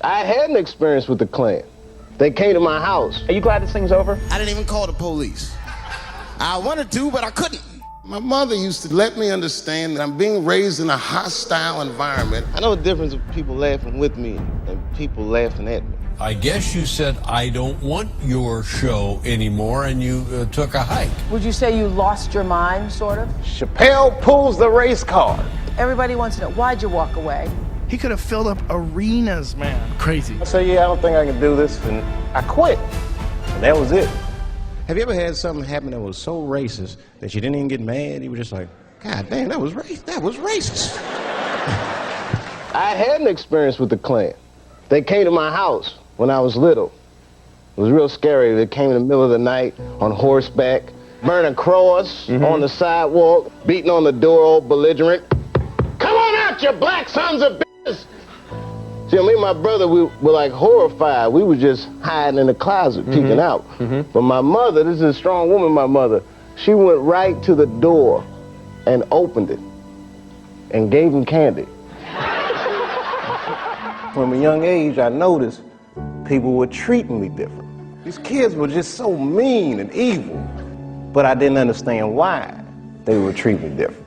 I had an experience with the Klan. They came to my house. Are you glad this thing's over? I didn't even call the police. I wanted to, but I couldn't. My mother used to let me understand that I'm being raised in a hostile environment. I know the difference of people laughing with me and people laughing at me. I guess you said, I don't want your show anymore, and you took a hike. Would you say you lost your mind, sort of? Chappelle pulls the race card. Everybody wants to know, why'd you walk away? He could have filled up arenas, man. Crazy. I said, yeah, I don't think I can do this, and I quit. And that was it. Have you ever had something happen that was so racist that you didn't even get mad? You were just like, God damn, that was racist. I had an experience with the Klan. They came to my house when I was little. It was real scary. They came in the middle of the night on horseback, burning cross on the sidewalk, beating on the door, all belligerent. Come on out, you black sons of bitches! See, me and my brother, we were like horrified. We were just hiding in the closet, peeking out. But my mother, this is a strong woman, my mother, she went right to the door and opened it and gave him candy. From a young age, I noticed people were treating me different. These kids were just so mean and evil, but I didn't understand why they would treat me different.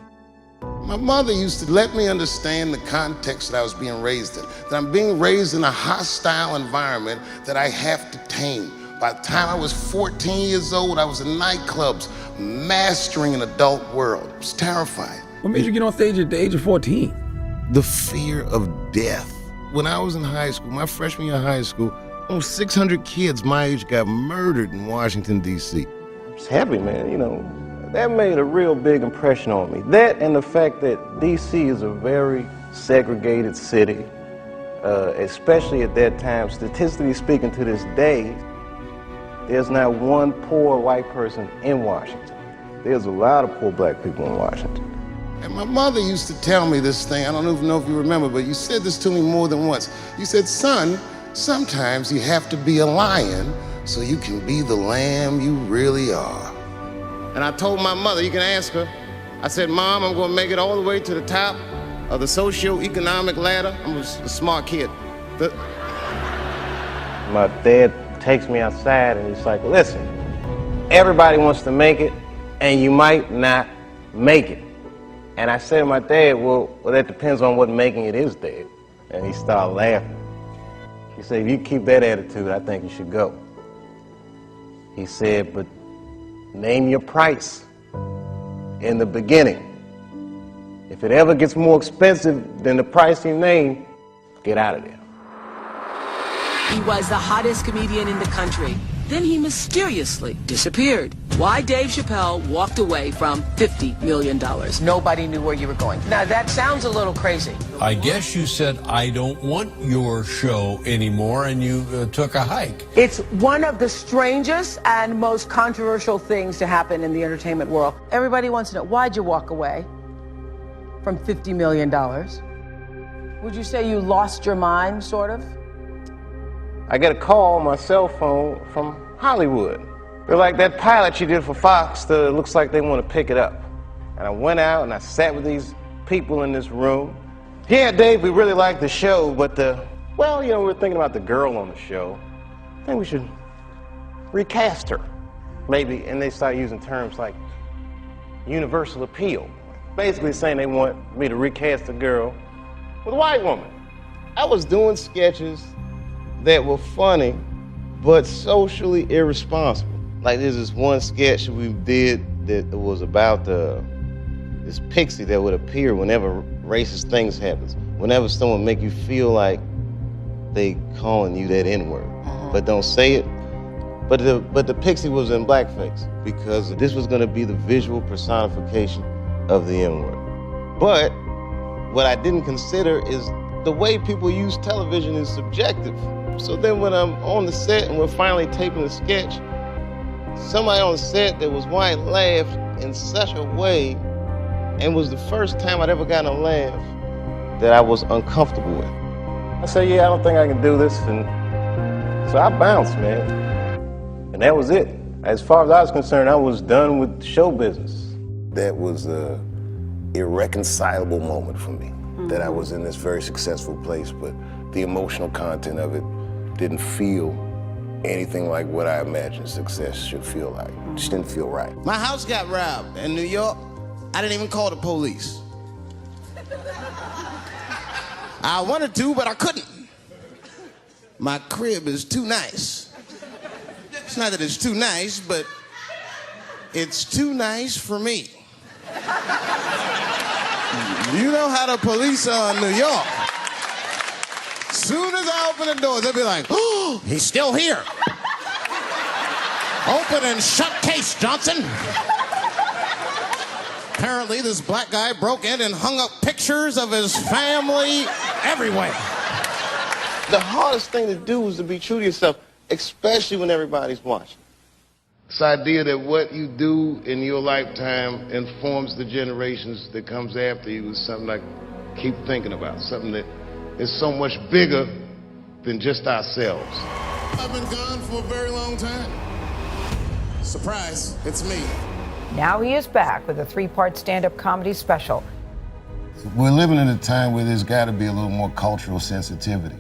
My mother used to let me understand the context that I was being raised in, that I'm being raised in a hostile environment that I have to tame. By the time I was 14 years old, I was in nightclubs, mastering an adult world. It was terrifying. What made you get on stage at the age of 14? The fear of death. When I was in high school, my freshman year of high school, almost 600 kids my age got murdered in Washington, D.C. I was happy, man, you know. That made a real big impression on me. That and the fact that D.C. is a very segregated city, especially at that time. Statistically speaking, to this day, there's not one poor white person in Washington. There's a lot of poor black people in Washington. And my mother used to tell me this thing, I don't even know if you remember, but you said this to me more than once. You said, son, sometimes you have to be a lion so you can be the lamb you really are. And I told my mother, you can ask her, I said, Mom, I'm gonna make it all the way to the top of the socio-economic ladder. I'm a smart kid. My dad takes me outside and he's like, listen, everybody wants to make it and you might not make it. And I said to my dad, well, that depends on what making it is, Dad. And he started laughing. He said, if you keep that attitude, I think you should go. He said, but name your price in the beginning. If it ever gets more expensive than the price you name, get out of there. He was the hottest comedian in the country. Then he mysteriously disappeared. Why Dave Chappelle walked away from $50 million. Nobody knew where you were going. Now, that sounds a little crazy. I guess you said, I don't want your show anymore, and you took a hike. It's one of the strangest and most controversial things to happen in the entertainment world. Everybody wants to know, why'd you walk away from $50 million? Would you say you lost your mind, sort of? I get a call on my cell phone from Hollywood. They're like, that pilot you did for Fox, it looks like they want to pick it up. And I went out and I sat with these people in this room. Yeah, Dave, we really like the show, but well, you know, we're thinking about the girl on the show. I think we should recast her, maybe. And they start using terms like universal appeal. Basically saying they want me to recast a girl with a white woman. I was doing sketches that were funny, but socially irresponsible. Like there's this one sketch we did that was about this pixie that would appear whenever racist things happens. Whenever someone make you feel like they calling you that N-word, but don't say it. But the pixie was in blackface because this was gonna be the visual personification of the N-word. But what I didn't consider is the way people use television is subjective. So then when I'm on the set and we're finally taping the sketch, somebody on the set that was white laughed in such a way, and was the first time I'd ever gotten a laugh that I was uncomfortable with. I said, yeah, I don't think I can do this, and so I bounced, man. And that was it. As far as I was concerned, I was done with show business. That was an irreconcilable moment for me, that I was in this very successful place, but the emotional content of it didn't feel anything like what I imagined success should feel like. It just didn't feel right. My house got robbed in New York. I didn't even call the police. I wanted to, but I couldn't. My crib is too nice. It's not that it's too nice, but it's too nice for me. You know how the police are in New York. Soon as I open the doors, they'll be like, oh, he's still here. Open and shut case, Johnson. Apparently, this black guy broke in and hung up pictures of his family everywhere. The hardest thing to do is to be true to yourself, especially when everybody's watching. This idea that what you do in your lifetime informs the generations that comes after you is something I keep thinking about, something that is so much bigger than just ourselves. I've been gone for a very long time. Surprise, it's me. Now he is back with a 3-part stand-up comedy special. We're living in a time where there's got to be a little more cultural sensitivity.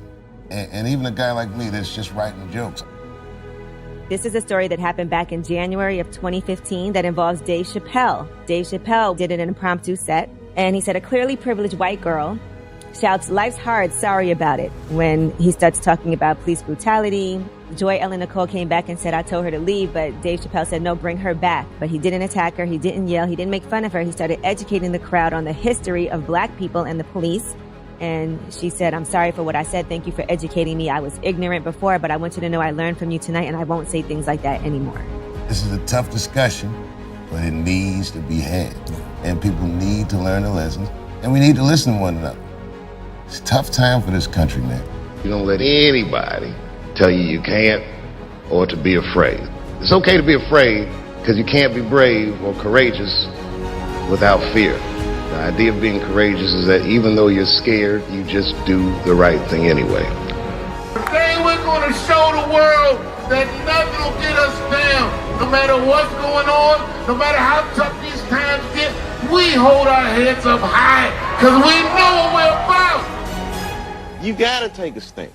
And even a guy like me that's just writing jokes. This is a story that happened back in January of 2015 that involves Dave Chappelle. Dave Chappelle did an impromptu set, and he said a clearly privileged white girl shouts, "Life's hard, sorry about it," when he starts talking about police brutality. Joy Ellen Nicole came back and said, "I told her to leave," but Dave Chappelle said, "No, bring her back." But he didn't attack her, he didn't yell, he didn't make fun of her. He started educating the crowd on the history of black people and the police. And she said, "I'm sorry for what I said. Thank you for educating me. I was ignorant before, but I want you to know I learned from you tonight, and I won't say things like that anymore." This is a tough discussion, but it needs to be had. And people need to learn the lessons, and we need to listen to one another. It's a tough time for this country, man. You don't let anybody tell you you can't or to be afraid. It's okay to be afraid because you can't be brave or courageous without fear. The idea of being courageous is that even though you're scared, you just do the right thing anyway. Today we're going to show the world that nothing will get us down. No matter what's going on, no matter how tough these times get, we hold our heads up high because we know what we're about. You gotta take a stand.